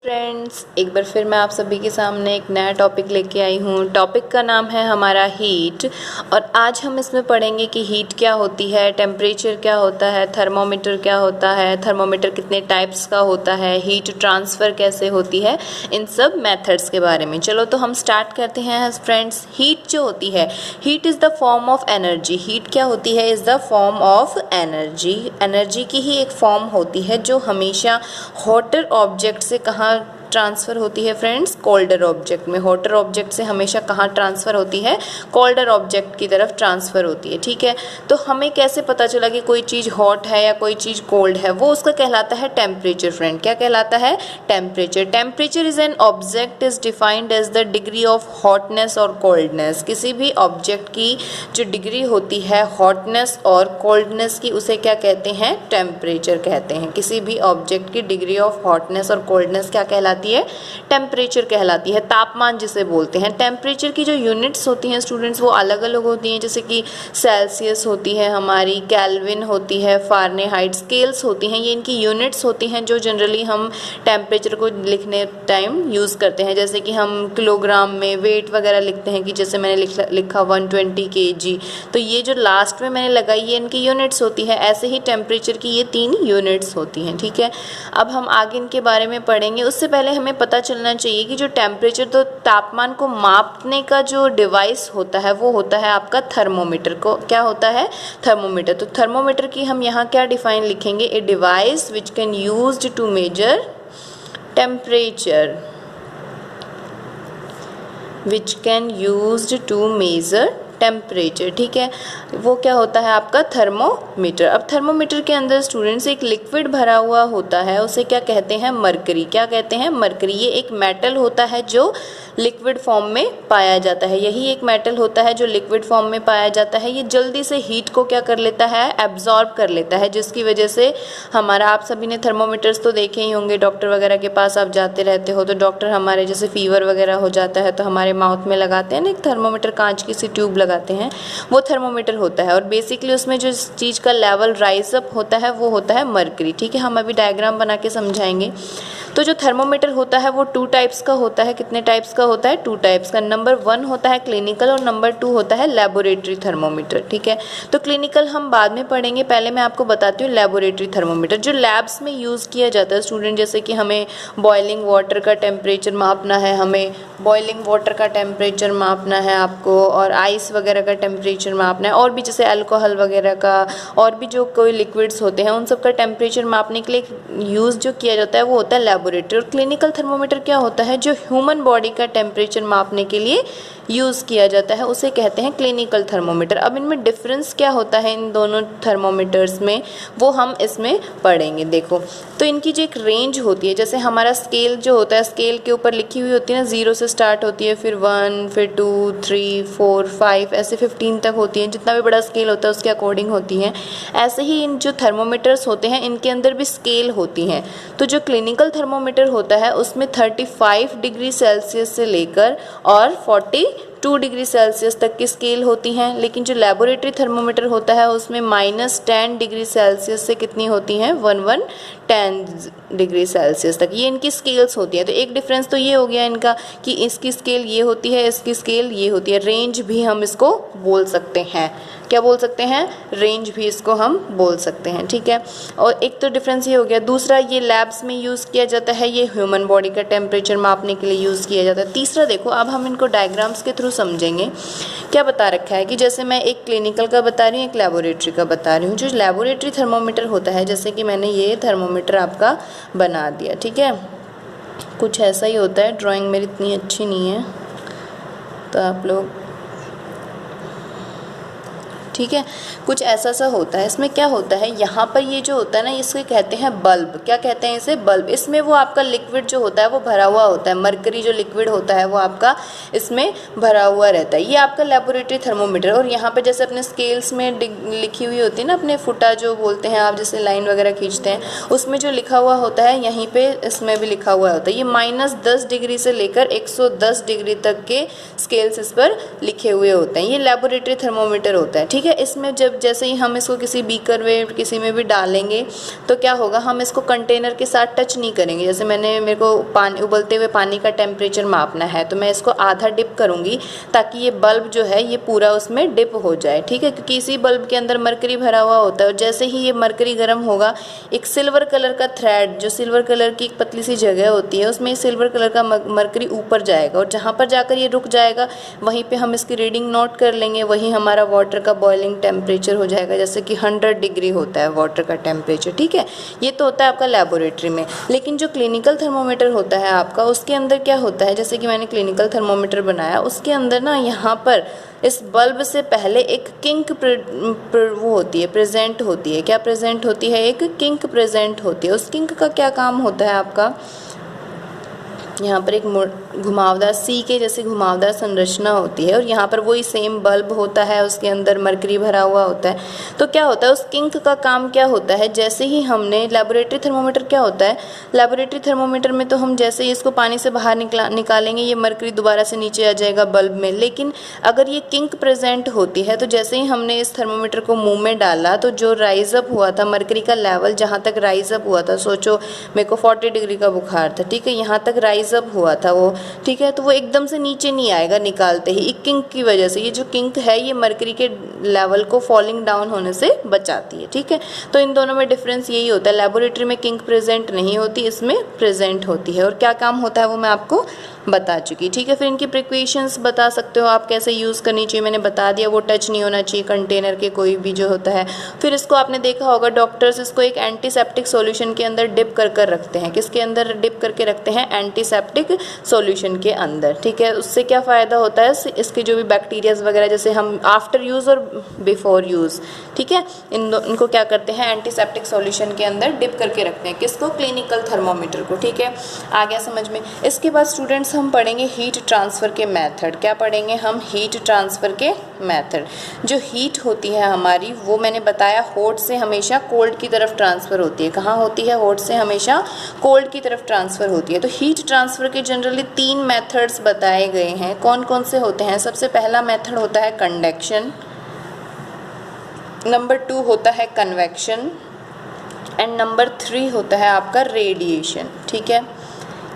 Friends, एक बार फिर मैं आप सभी के सामने एक नया टॉपिक लेके आई हूँ। टॉपिक का नाम है हमारा हीट। और आज हम इसमें पढ़ेंगे कि हीट क्या होती है, टेम्परेचर क्या होता है, थर्मोमीटर क्या होता है, थर्मोमीटर कितने टाइप्स का होता है, हीट ट्रांसफ़र कैसे होती है, इन सब मेथड्स के बारे में। चलो तो हम स्टार्ट करते हैं फ्रेंड्स। हीट जो होती है, heat is the form of energy. Heat क्या होती है? Is the form of energy. Energy की ही एक फॉर्म होती है जो हमेशा हॉटर ऑब्जेक्ट से कहाँ ट्रांसफ़र होती है फ्रेंड्स? कोल्डर ऑब्जेक्ट में। हॉटर ऑब्जेक्ट से हमेशा कहाँ ट्रांसफ़र होती है? कोल्डर ऑब्जेक्ट की तरफ ट्रांसफ़र होती है। ठीक है, तो हमें कैसे पता चला कि कोई चीज़ हॉट है या कोई चीज़ कोल्ड है? वो उसका कहलाता है टेम्परेचर फ्रेंड। क्या कहलाता है? Temperature. Temperature is an object is defined as the degree of hotness और कोल्डनेस। किसी भी ऑब्जेक्ट की जो डिग्री होती है हॉटनेस और कोल्डनेस की, उसे क्या कहते हैं? टेम्परेचर कहते हैं। किसी भी ऑब्जेक्ट की डिग्री ऑफ हॉटनेस और कोल्डनेस क्या कहलाती है? टेम्परेचर कहलाती है। तापमान जिसे बोलते हैं। टेम्परेचर की जो यूनिट्स होती हैं स्टूडेंट्स, वो अलग अलग होती हैं। जैसे कि सेल्सियस होती है हमारी, केल्विन होती है, फारेनहाइट, स्केल्स होती हैं। ये इनकी यूनिट्स होती हैं जो जनरली हम टेम्परेचर को लिखने टाइम यूज़ करते हैं। जैसे कि हम किलोग्राम में वेट वगैरह लिखते हैं, कि जैसे मैंने लिखा 120 kg, तो ये जो लास्ट में मैंने लगाई ये इनकी यूनिट्स होती है। ऐसे ही टेम्परेचर की ये 3 यूनिट्स होती हैं। ठीक है, अब हम आगे इनके बारे में पढ़ेंगे। उससे पहले हमें पता चलना चाहिए कि जो टेम्परेचर, तो तापमान को मापने का जो डिवाइस होता है वो होता है आपका थर्मोमीटर। को क्या होता है? थर्मोमीटर। तो थर्मोमीटर की हम यहाँ क्या डिफाइन लिखेंगे? A device which can used to measure temperature, which can used to measure temperature. ठीक है, वो क्या होता है आपका? थर्मोमीटर। अब थर्मोमीटर के अंदर स्टूडेंट्स एक लिक्विड भरा हुआ होता है, उसे क्या कहते हैं? मरकरी। क्या कहते हैं? मरकरी। ये एक मेटल होता है जो लिक्विड फॉर्म में पाया जाता है। यही एक मेटल होता है जो लिक्विड फॉर्म में पाया जाता है। ये जल्दी से हीट को क्या कर लेता है? एब्जॉर्ब कर लेता है, जिसकी वजह से हमारा, आप सभी ने थर्मोमीटर्स तो देखे ही होंगे, डॉक्टर वगैरह के पास आप जाते रहते हो तो डॉक्टर हमारे जैसे फीवर वगैरह हो जाता है तो हमारे माउथ में लगाते हैं ना एक थर्मोमीटर, कांच की सी ट्यूब लगाते हैं, वो थर्मोमीटर होता है। और बेसिकली उसमें जो चीज़ का लेवल राइज अप होता है वो होता है मरकरी। ठीक है, हम अभी डायग्राम बना के समझाएंगे। तो जो थर्मोमीटर होता है वो 2 टाइप्स का होता है। कितने टाइप्स का होता है? 2 टाइप्स का। नंबर 1 होता है क्लिनिकल और नंबर 2 होता है लेबोरेटरी थर्मोमीटर। ठीक है, तो क्लिनिकल हम बाद में पढ़ेंगे, पहले मैं आपको बताती हूँ लेबोरेटरी थर्मोमीटर जो लैब्स में यूज़ किया जाता है स्टूडेंट। जैसे कि हमें बॉइलिंग वाटर का टेम्परेचर मापना है, हमें बॉइलिंग वाटर का टेम्परेचर मापना है आपको, और आइस वगैरह का टेम्परेचर मापना है, और भी जैसे अल्कोहल वगैरह का, और भी जो कोई लिक्विड्स होते हैं उन सब का टेम्परेचर मापने के लिए यूज़ जो किया जाता है वो होता है लेबोरेटरी। और क्लिनिकल थर्मोमीटर क्या होता है? जो ह्यूमन बॉडी का टेम्परेचर मापने के लिए यूज़ किया जाता है उसे कहते हैं क्लिनिकल थर्मोमीटर। अब इनमें डिफरेंस क्या होता है इन दोनों थर्मोमीटर्स में, वो हम इसमें पढ़ेंगे। देखो, तो इनकी जो एक रेंज होती है, जैसे हमारा स्केल जो होता है, स्केल के ऊपर लिखी हुई होती है ना, 0 से स्टार्ट होती है, फिर 1, फिर 2, 3, 4, 5, ऐसे 15 तक होती है। जितना भी बड़ा स्केल होता है उसके अकॉर्डिंग होती हैं। ऐसे ही इन जो थर्मोमीटर्स होते हैं इनके अंदर भी स्केल होती हैं। तो जो क्लिनिकल थर्मोमीटर होता है उसमें 35 डिग्री सेल्सियस से लेकर और 42 डिग्री सेल्सियस तक की स्केल होती हैं। लेकिन जो लेबोरेटरी थर्मोमीटर होता है उसमें -10 डिग्री सेल्सियस से कितनी होती हैं? 10 डिग्री सेल्सियस तक। ये इनकी स्केल्स होती हैं। तो एक डिफरेंस तो ये हो गया इनका कि इसकी स्केल ये होती है, इसकी स्केल ये होती है। रेंज भी हम इसको बोल सकते हैं। क्या बोल सकते हैं? रेंज भी इसको हम बोल सकते हैं। ठीक है, और एक तो डिफरेंस ये हो गया। दूसरा, ये लैब्स में यूज़ किया जाता है, ये ह्यूमन बॉडी का टेम्परेचर मापने के लिए यूज़ किया जाता है। तीसरा देखो, अब हम इनको डायग्राम्स के थ्रू समझेंगे। क्या बता रखा है कि जैसे मैं एक क्लिनिकल का बता रही हूँ, एक लेबोरेटरी का बता रही हूँ। जो लेबोरेटरी थर्मोमीटर होता है, जैसे कि मैंने ये थर्मोमीटर आपका बना दिया, ठीक है, कुछ ऐसा ही होता है। ड्राइंग मेरी इतनी अच्छी नहीं है तो आप लोग, ठीक है, कुछ ऐसा सा होता है। इसमें क्या होता है, यहाँ पर ये जो होता है ना, इसको कहते हैं बल्ब। क्या कहते हैं इसे? बल्ब। इसमें वो आपका लिक्विड जो होता है वो भरा हुआ होता है। मरकरी जो लिक्विड होता है वो आपका इसमें भरा हुआ रहता है। ये आपका लेबोरेटरी थर्मोमीटर। और यहाँ पे जैसे अपने स्केल्स में लिखी हुई होती है ना, अपने फुटा जो बोलते हैं आप, जैसे लाइन वगैरह खींचते हैं, उसमें जो लिखा हुआ होता है यहीं पर इसमें भी लिखा हुआ होता है। ये -10 डिग्री से लेकर 110 डिग्री तक के स्केल्स इस पर लिखे हुए होते हैं। ये लेबोरेटरी थर्मोमीटर होता है। ठीक है, है। इसमें जब जैसे ही हम इसको किसी बीकर में किसी में भी डालेंगे तो क्या होगा, हम इसको कंटेनर के साथ टच नहीं करेंगे। जैसे मेरे को पानी, उबलते हुए पानी का टेम्परेचर मापना है तो मैं इसको आधा डिप करूँगी ताकि ये बल्ब जो है ये पूरा उसमें डिप हो जाए, ठीक है, क्योंकि इसी बल्ब के अंदर मरकरी भरा हुआ होता है। और जैसे ही ये मरकरी गर्म होगा, एक सिल्वर कलर का थ्रेड, जो सिल्वर कलर की एक पतली सी जगह होती है, उसमें सिल्वर कलर का मरकरी ऊपर जाएगा और जहाँ पर जाकर ये रुक जाएगा वहीं पे हम इसकी रीडिंग नोट कर लेंगे। वही हमारा वाटर का बॉइलिंग टेम्परेचर हो जाएगा, जैसे कि 100 डिग्री होता है वाटर का टेम्परेचर, ठीक है। ये तो होता है आपका लेबोरेटरी में। लेकिन जो क्लिनिकल थर्मोमीटर होता है आपका, उसके अंदर क्या होता है, जैसे कि मैंने क्लिनिकल थर्मोमीटर बनाया, उसके अंदर ना यहाँ पर इस बल्ब से पहले एक किंक वो होती है, प्रेजेंट होती है। क्या प्रेजेंट होती है? एक किंक प्रेजेंट होती है। उस किंक का क्या काम होता है आपका, यहाँ पर एक घुमावदार सी के जैसे घुमावदार संरचना होती है और यहाँ पर वही सेम बल्ब होता है, उसके अंदर मरकरी भरा हुआ होता है। तो क्या होता है, उस किंक का काम क्या होता है, जैसे ही हमने लेबोरेटरी थर्मोमीटर क्या होता है, लेबोरेटरी थर्मोमीटर में तो हम जैसे ही इसको पानी से बाहर निकालेंगे ये मरकरी दोबारा से नीचे आ जाएगा बल्ब में। लेकिन अगर ये किंक प्रेजेंट होती है तो जैसे ही हमने इस थर्मोमीटर को मुँह में डाला तो जो राइज अप हुआ था मरकरी का लेवल, जहाँ तक राइज अप हुआ था, सोचो मेरे को 40 डिग्री का बुखार था, ठीक है, यहाँ तक राइज अप हुआ था वो, ठीक है, तो वो एकदम से नीचे नहीं आएगा निकालते ही। एक किंक की वजह से, ये जो किंक है ये मरकरी के लेवल को फॉलिंग डाउन होने से बचाती है, ठीक है। तो इन दोनों में डिफरेंस यही होता है, लेबोरेटरी में किंक प्रेजेंट नहीं होती, इसमें प्रेजेंट होती है। और क्या काम होता है वो मैं आपको बता चुकी, ठीक है। फिर इनकी प्रिक्वेशंस बता सकते हो आप, कैसे यूज़ करनी चाहिए, मैंने बता दिया, वो टच नहीं होना चाहिए कंटेनर के कोई भी जो होता है। फिर इसको आपने देखा होगा डॉक्टर्स इसको एक एंटीसेप्टिक सॉल्यूशन के अंदर डिप कर रखते हैं। किसके अंदर डिप करके रखते हैं? एंटीसेप्टिक सॉल्यूशन के अंदर, ठीक है। उससे क्या फ़ायदा होता है, इसके जो भी बैक्टीरियाज वगैरह, जैसे हम आफ्टर यूज़ और बिफोर यूज़, ठीक है, इनको क्या करते हैं, एंटीसेप्टिक सॉल्यूशन के अंदर डिप करके रखते हैं। किसको? क्लिनिकल थर्मोमीटर को, ठीक है। आ गया समझ में। इसके बाद स्टूडेंट्स हम पढ़ेंगे हीट ट्रांसफ़र के मेथड। क्या पढ़ेंगे हम? हीट ट्रांसफ़र के मेथड। जो हीट होती है हमारी, वो मैंने बताया हॉट से हमेशा कोल्ड की तरफ ट्रांसफ़र होती है। कहाँ होती है? हॉट से हमेशा कोल्ड की तरफ ट्रांसफ़र होती है। तो हीट ट्रांसफ़र के जनरली 3 मेथड्स बताए गए हैं। कौन कौन से होते हैं? सबसे पहला मेथड होता है कंडक्शन, नंबर 2 होता है कन्वेक्शन एंड नंबर 3 होता है आपका रेडिएशन, ठीक है।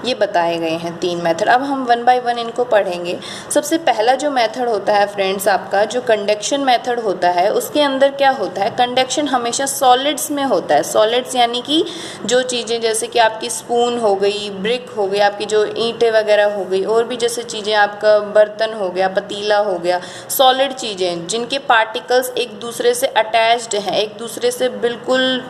ये बताए गए हैं 3 मेथड। अब हम 1 बाय 1 इनको पढ़ेंगे। सबसे पहला जो मेथड होता है फ्रेंड्स आपका, जो कंडक्शन मेथड होता है, उसके अंदर क्या होता है, कंडक्शन हमेशा सॉलिड्स में होता है। सॉलिड्स यानी कि जो चीज़ें जैसे कि आपकी स्पून हो गई, ब्रिक हो गई, आपकी जो ईंटें वगैरह हो गई, और भी जैसे चीज़ें, आपका बर्तन हो गया, पतीला हो गया, सॉलिड चीज़ें जिनके पार्टिकल्स एक दूसरे से अटैच्ड हैं, एक दूसरे से बिल्कुल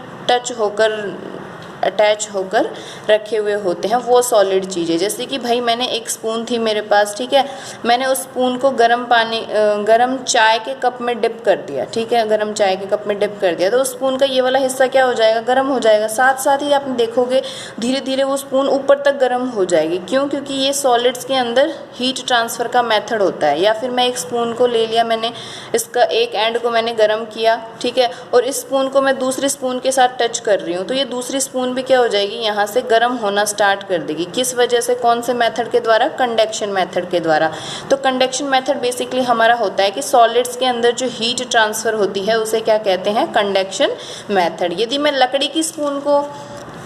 अटैच होकर रखे हुए होते हैं, वो सॉलिड चीज़ें। जैसे कि भाई मैंने एक स्पून थी मेरे पास, ठीक है, मैंने उस स्पून को गर्म चाय के कप में डिप कर दिया, ठीक है, गर्म चाय के कप में डिप कर दिया, तो उस स्पून का ये वाला हिस्सा क्या हो जाएगा, गर्म हो जाएगा। साथ साथ ही आप देखोगे धीरे धीरे वो स्पून ऊपर तक गर्म हो जाएगी। क्यों? क्योंकि ये सॉलिड्स के अंदर हीट ट्रांसफ़र का मेथड होता है। या फिर मैं एक स्पून को ले लिया, मैंने इसका एक एंड को मैंने गर्म किया, ठीक है, और इस स्पून को मैं दूसरी स्पून के साथ टच कर रही हूँ, तो ये दूसरी स्पून भी क्या हो जाएगी, यहाँ से गर्म होना स्टार्ट कर देगी। किस वजह से? कौन से मेथड के द्वारा? कंडक्शन मेथड के द्वारा। तो कंडक्शन मेथड बेसिकली हमारा होता है कि सॉलिड्स के अंदर जो हीट ट्रांसफ़र होती है उसे क्या कहते हैं, कंडक्शन मेथड। यदि मैं लकड़ी की स्पून को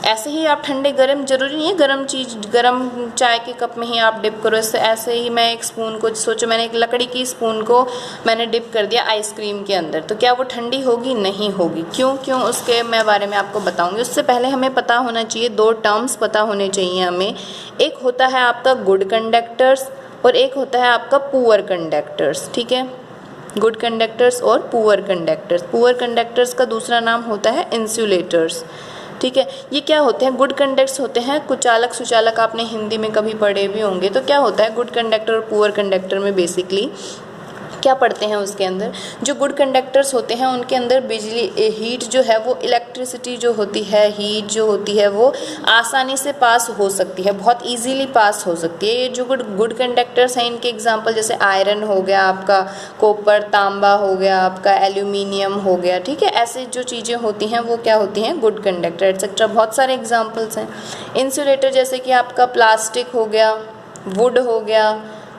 ऐसे ही आप ठंडे गर्म, जरूरी नहीं है गर्म चीज़ गर्म चाय के कप में ही आप डिप करो, इससे ऐसे ही मैं एक स्पून को, सोचो मैंने एक लकड़ी की स्पून को मैंने डिप कर दिया आइसक्रीम के अंदर, तो क्या वो ठंडी होगी? नहीं होगी। क्यों? उसके मैं बारे में आपको बताऊंगी। उससे पहले हमें पता होना चाहिए, 2 टर्म्स पता होने चाहिए हमें। एक होता है आपका गुड कंडक्टर्स और एक होता है आपका पुअर कंडक्टर्स, ठीक है, गुड कंडक्टर्स और पुअर कंडक्टर्स। पुअर कंडक्टर्स का दूसरा नाम होता है इंसुलेटर्स, ठीक है। ये क्या होते हैं? गुड कंडक्टर्स होते हैं कुचालक सुचालक, आपने हिंदी में कभी पढ़े भी होंगे। तो क्या होता है गुड कंडक्टर और पुअर कंडक्टर में? बेसिकली क्या पढ़ते हैं उसके अंदर, जो गुड कंडक्टर्स होते हैं उनके अंदर बिजली, हीट जो है वो, इलेक्ट्रिसिटी जो होती है, हीट जो होती है वो आसानी से पास हो सकती है, बहुत इजीली पास हो सकती है। ये जो गुड कंडक्टर्स हैं इनके एग्जांपल जैसे आयरन हो गया आपका, कॉपर, तांबा हो गया आपका, एल्यूमिनियम हो गया, ठीक है, ऐसे जो चीज़ें होती हैं वो क्या होती हैं, गुड कंडक्टर एक्सेट्रा। बहुत सारे एग्जाम्पल्स हैं। इंसुलेटर जैसे कि आपका प्लास्टिक हो गया, वुड हो गया,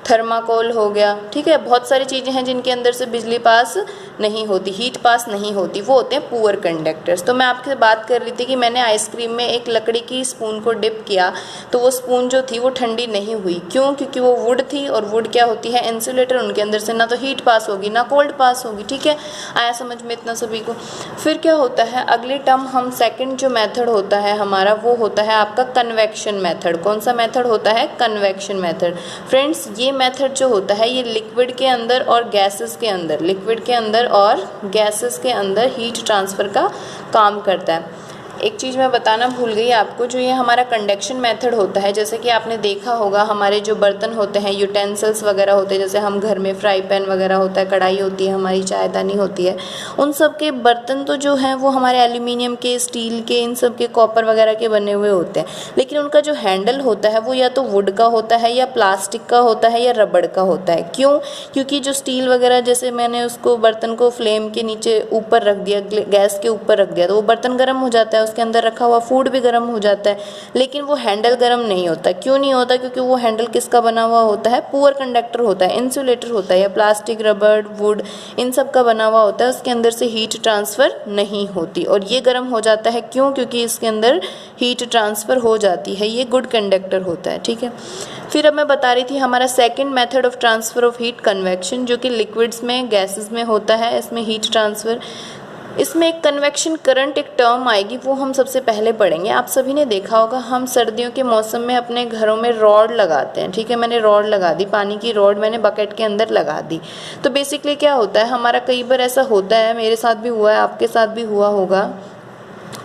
थर्माकोल हो गया, ठीक है, बहुत सारी चीज़ें हैं जिनके अंदर से बिजली पास नहीं होती, हीट पास नहीं होती, वो होते हैं पुअर कंडक्टर्स। तो मैं आपसे बात कर रही थी कि मैंने आइसक्रीम में एक लकड़ी की स्पून को डिप किया तो वो स्पून जो थी वो ठंडी नहीं हुई, क्यों? क्योंकि वो वुड थी, और वुड क्या होती है? इंसुलेटर, उनके अंदर से ना तो हीट पास होगी ना कोल्ड पास होगी। ठीक है, आया समझ में इतना सभी को? फिर क्या होता है, अगले टर्म हम सेकंड जो मेथड होता है हमारा वो होता है आपका कन्वेक्शन मेथड। कौन सा मेथड होता है? Convection method. फ्रेंड्स, ये मेथड जो होता है ये लिक्विड के अंदर और गैसेस के अंदर, लिक्विड के अंदर और गैसेस के अंदर हीट ट्रांसफ़र का काम करता है। एक चीज़ मैं बताना भूल गई आपको, जो ये हमारा कंडक्शन मेथड होता है, जैसे कि आपने देखा होगा हमारे जो बर्तन होते हैं, यूटेंसिल्स वगैरह होते हैं, जैसे हम घर में फ्राई पैन वगैरह होता है, कढ़ाई होती है, हमारी चायदानी होती है, उन सब के बर्तन तो जो हैं वो हमारे एल्यूमिनियम के, स्टील के, इन सब के, कॉपर वगैरह के बने हुए होते हैं, लेकिन उनका जो हैंडल होता है वो या तो वुड का होता है या प्लास्टिक का होता है या रबड़ का होता है। क्यों? क्योंकि जो स्टील वगैरह, जैसे मैंने उसको बर्तन को फ्लेम के नीचे ऊपर रख दिया, गैस के ऊपर रख दिया, तो वो बर्तन गर्म हो जाता है, उसके अंदर रखा हुआ फूड भी गर्म हो जाता है, लेकिन वो हैंडल गर्म नहीं होता। क्यों नहीं होता? क्योंकि वो हैंडल किसका बना हुआ होता है? पुअर कंडक्टर होता है, इंसुलेटर होता है, या प्लास्टिक, रबड़, वुड, इन सब का बना हुआ होता है, उसके अंदर से हीट ट्रांसफ़र नहीं होती, और ये गर्म हो जाता है। क्यों? क्योंकि इसके अंदर हीट ट्रांसफ़र हो जाती है, ये गुड कंडक्टर होता है। ठीक है, फिर अब मैं बता रही थी हमारा second method of transfer of heat, convection, जो कि लिक्विड्स में, गैसेस में होता है, इसमें हीट ट्रांसफ़र। इसमें एक कन्वेक्शन करंट एक टर्म आएगी, वो हम सबसे पहले पढ़ेंगे। आप सभी ने देखा होगा हम सर्दियों के मौसम में अपने घरों में रॉड लगाते हैं। ठीक है, मैंने रॉड लगा दी, पानी की रॉड मैंने बकेट के अंदर लगा दी। तो बेसिकली क्या होता है, हमारा कई बार ऐसा होता है, मेरे साथ भी हुआ है, आपके साथ भी हुआ होगा,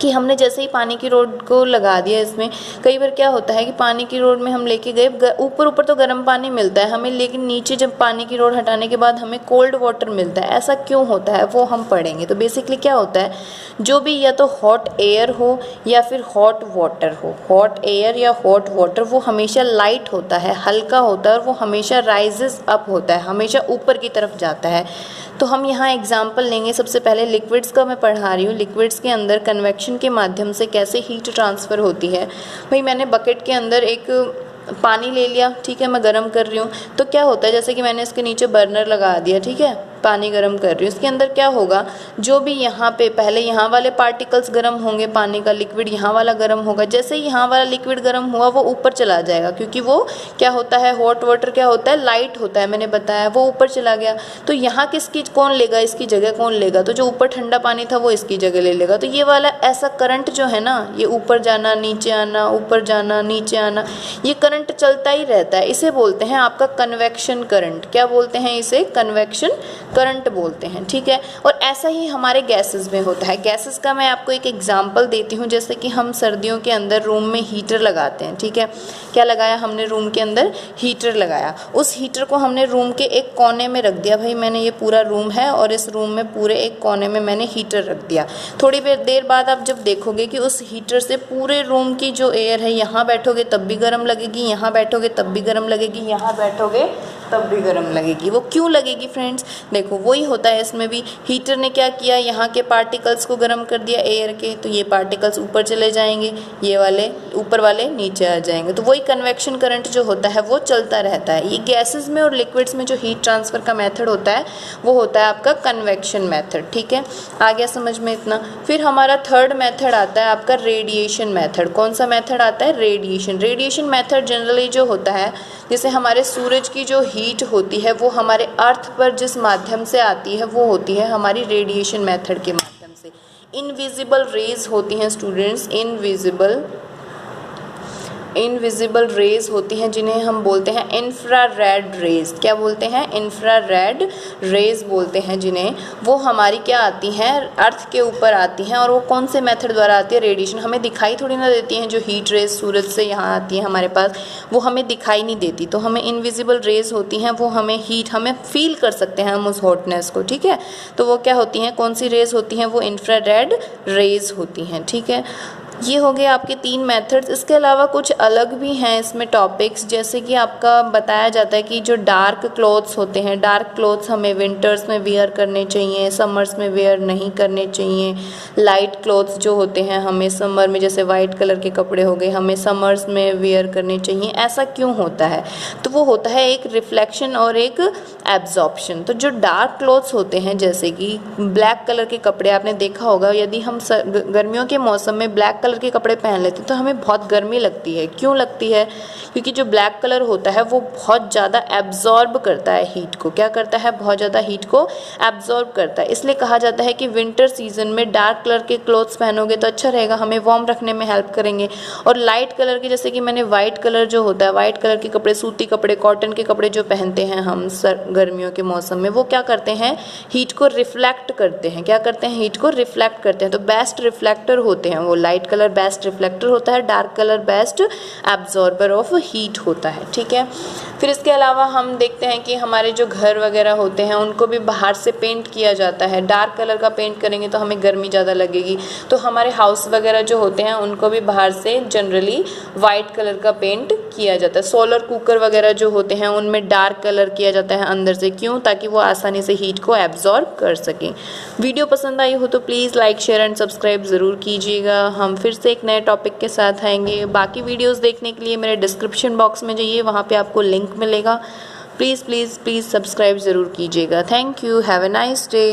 कि हमने जैसे ही पानी की रोड को लगा दिया, इसमें कई बार क्या होता है कि पानी की रोड में हम लेके गए, ऊपर ऊपर तो गर्म पानी मिलता है हमें, लेकिन नीचे जब पानी की रोड हटाने के बाद हमें कोल्ड वाटर मिलता है। ऐसा क्यों होता है वो हम पढ़ेंगे। तो बेसिकली क्या होता है, जो भी या तो हॉट एयर हो या फिर हॉट वाटर हो, हॉट एयर या हॉट वाटर, वो हमेशा लाइट होता है, हल्का होता है, और वो हमेशा राइजेस अप होता है, हमेशा ऊपर की तरफ जाता है। तो हम यहाँ एग्जाम्पल लेंगे। सबसे पहले लिक्विड्स का मैं पढ़ा रही हूँ, लिक्विड्स के अंदर कन्वेक्शन के माध्यम से कैसे हीट ट्रांसफ़र होती है। भाई मैंने बकेट के अंदर एक पानी ले लिया, ठीक है, मैं गर्म कर रही हूँ, तो क्या होता है, जैसे कि मैंने इसके नीचे बर्नर लगा दिया, ठीक है, पानी गर्म कर रही हूँ, इसके अंदर क्या होगा, जो भी यहाँ पे पहले यहाँ वाले पार्टिकल्स गर्म होंगे, पानी का लिक्विड यहाँ वाला गर्म होगा, जैसे ही यहाँ वाला लिक्विड गर्म हुआ वो ऊपर चला जाएगा, क्योंकि वो क्या होता है, हॉट वाटर क्या होता है, लाइट होता है, मैंने बताया, वो ऊपर चला गया। तो यहाँ किसकी कौन लेगा, इसकी जगह कौन लेगा, तो जो ऊपर ठंडा पानी था वो इसकी जगह ले लेगा। तो ये वाला ऐसा करंट जो है ना, ये ऊपर जाना नीचे आना, ऊपर जाना नीचे आना, ये करंट चलता ही रहता है, इसे बोलते हैं आपका कन्वेक्शन करंट। क्या बोलते हैं इसे? कन्वेक्शन करंट बोलते हैं। ठीक है, और ऐसा ही हमारे गैसेस में होता है। गैसेस का मैं आपको एक एग्जांपल देती हूँ, जैसे कि हम सर्दियों के अंदर रूम में हीटर लगाते हैं। ठीक है, क्या लगाया हमने, रूम के अंदर हीटर लगाया, उस हीटर को हमने रूम के एक कोने में रख दिया। भाई मैंने ये पूरा रूम है और इस रूम में पूरे एक कोने में मैंने हीटर रख दिया। थोड़ी देर बाद आप जब देखोगे कि उस हीटर से पूरे रूम की जो एयर है, यहाँ बैठोगे तब भी गर्म लगेगी, यहाँ बैठोगे तब भी गर्म लगेगी, यहाँ बैठोगे तब भी गर्म लगेगी। वो क्यों लगेगी फ्रेंड्स? देखो वही होता है इसमें भी, हीटर ने क्या किया, यहाँ के पार्टिकल्स को गर्म कर दिया एयर के, तो ये पार्टिकल्स ऊपर चले जाएंगे, ये वाले ऊपर वाले नीचे आ जाएंगे। तो वही कन्वेक्शन करंट जो होता है वो चलता रहता है। ये गैसेस में और लिक्विड्स में जो हीट ट्रांसफ़र का मेथड होता है वो होता है आपका कन्वेक्शन मेथड। ठीक है, आ गया समझ में इतना। फिर हमारा थर्ड मेथड आता है आपका रेडिएशन मेथड। कौन सा मेथड आता है? रेडिएशन। रेडिएशन मेथड जनरली जो होता है, जैसे हमारे सूरज की जो हीट होती है वो हमारे अर्थ पर जिस माध्यम से आती है वो होती है हमारी रेडिएशन मेथड के माध्यम से। इनविजिबल रेज होती हैं स्टूडेंट्स, इनविजिबल रेज होती हैं जिन्हें हम बोलते हैं इंफ्रारेड रेज। क्या बोलते हैं? इंफ्रारेड रेज बोलते हैं जिन्हें। वो हमारी क्या आती हैं, अर्थ के ऊपर आती हैं। और वो कौन से मेथड द्वारा आती है? रेडिएशन। हमें दिखाई थोड़ी ना देती हैं, जो हीट रेज सूरज से यहाँ आती है हमारे पास, वो हमें दिखाई नहीं देती। तो हमें इनविजिबल रेज होती हैं, वो हमें हीट, हमें फील कर सकते हैं हम उस हॉटनेस को। ठीक है, तो वो क्या होती हैं, कौन सी रेज होती हैं? वो इंफ्रारेड रेज होती हैं। ठीक है, ये हो गए आपके 3 मेथड्स। इसके अलावा कुछ अलग भी हैं इसमें टॉपिक्स, जैसे कि आपका बताया जाता है कि जो डार्क क्लोथ्स होते हैं, डार्क क्लोथ्स हमें विंटर्स में वेयर करने चाहिए, समर्स में वेयर नहीं करने चाहिए। लाइट क्लोथ्स जो होते हैं हमें समर में, जैसे वाइट कलर के कपड़े हो गए, हमें समर्स में वेयर करने चाहिए। ऐसा क्यों होता है? तो वो होता है एक रिफ्लेक्शन और एक एब्जॉर्प्शन। तो जो डार्क क्लोथ्स होते हैं, जैसे कि ब्लैक कलर के कपड़े, आपने देखा होगा यदि हम गर्मियों के मौसम में ब्लैक कलर के कपड़े पहन लेते हैं तो हमें बहुत गर्मी लगती है। क्यों लगती है? क्योंकि जो ब्लैक कलर होता है वो बहुत ज़्यादा एब्जॉर्ब करता है हीट को। क्या करता है? बहुत ज़्यादा हीट को एब्जॉर्ब करता है। इसलिए कहा जाता है कि विंटर सीजन में डार्क कलर के क्लोथ्स पहनोगे तो अच्छा रहेगा, हमें वार्म रखने में हेल्प करेंगे। और लाइट कलर के, जैसे कि मैंने वाइट कलर जो होता है, वाइट कलर के कपड़े, सूती कपड़े, कॉटन के कपड़े जो पहनते हैं हम गर्मियों के मौसम में, वो क्या करते हैं? हीट को रिफ्लेक्ट करते हैं। क्या करते हैं? हीट को रिफ्लेक्ट करते हैं। तो बेस्ट रिफ्लेक्टर होते हैं वो। लाइट कलर बेस्ट रिफ्लेक्टर होता है, dark colour best absorber of heat होता है। ठीक है। फिर इसके अलावा हम देखते हैं कि हमारे जो घर वगैरह होते हैं उनको भी बाहर से पेंट किया जाता है। डार्क कलर का पेंट करेंगे तो हमें गर्मी ज़्यादा लगेगी। तो हमारे हाउस वगैरह जो होते हैं उनको भी बाहर से जनरली वाइट कलर का पेंट किया जाता है। सोलर कुकर वगैरह जो होते हैं उनमें डार्क कलर किया जाता है अंदर से। क्यों? ताकि वो आसानी से हीट को एब्जॉर्ब कर सकें। वीडियो पसंद आई हो तो please like, share and subscribe ज़रूर कीजिएगा। हम फिर से एक नए टॉपिक के साथ आएंगे। बाकी वीडियोस देखने के लिए मेरे डिस्क्रिप्शन बॉक्स में जाइए, वहाँ पे आपको लिंक मिलेगा। प्लीज़ प्लीज़ प्लीज़ सब्सक्राइब ज़रूर कीजिएगा। Thank you. Have a nice day.